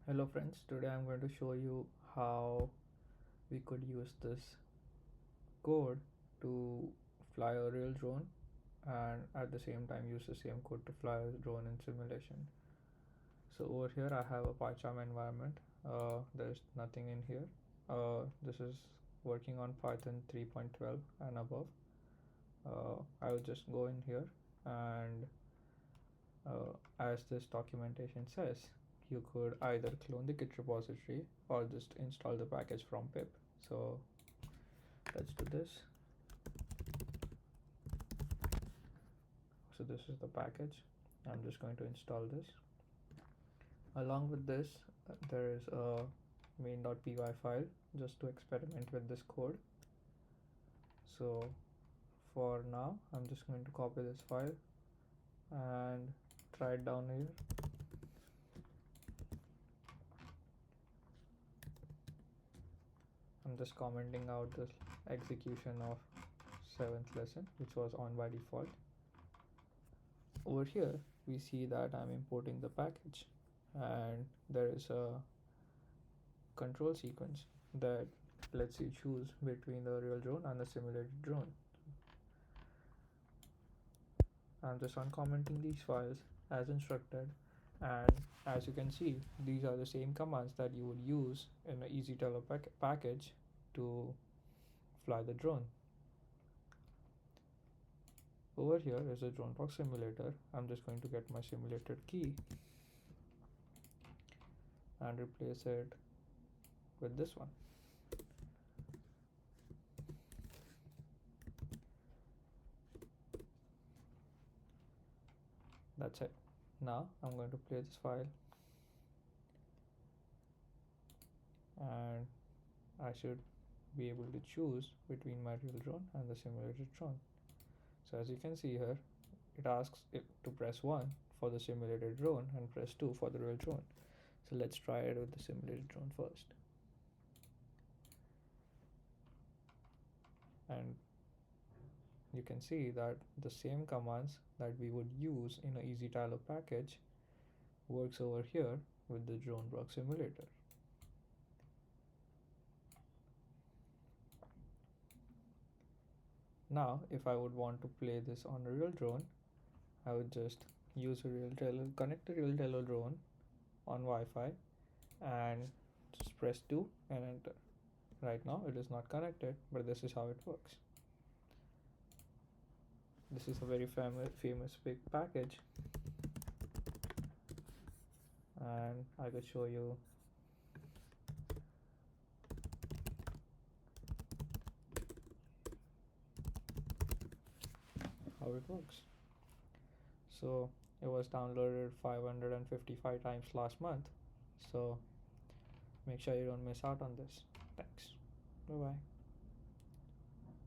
Hello friends, today I'm going to show you how we could use this code to fly a real drone and at the same time use the same code to fly a drone in simulation. So over here I have a PyCharm environment. There's nothing in here. This is working on Python 3.12 and above. I will just go in here and as this documentation says, you could either clone the Git repository or just install the package from pip. So let's do this. So this is the package. I'm just going to install this. Along with this, there is a main.py file just to experiment with this code. So for now, I'm just going to copy this file and try it down here. I'm just commenting out the execution of 7th lesson, which was on by default. Over here we see that I'm importing the package and there is a control sequence that lets you choose between the real drone and the simulated drone. I'm just uncommenting these files as instructed, and as you can see, these are the same commands that you would use in an EasyTello package to fly the drone. Over here is a drone box simulator. I'm just going to get my simulated key and replace it with this one. That's it. Now I'm going to play this file and I should be able to choose between my real drone and the simulated drone. So as you can see here, it asks it to press 1 for the simulated drone and press 2 for the real drone. So let's try it with the simulated drone first. And you can see that the same commands that we would use in an EasyTello package works over here with the drone block simulator. Now if I would want to play this on a real drone, I would just use a real Tello, connect a real Tello drone on Wi-Fi and just press 2 and enter. Right now it is not connected, but this is how it works. This is a very famous big package, and I could show you how it works. So it was downloaded 555 times last month, so make sure you don't miss out on this. Thanks. Bye bye.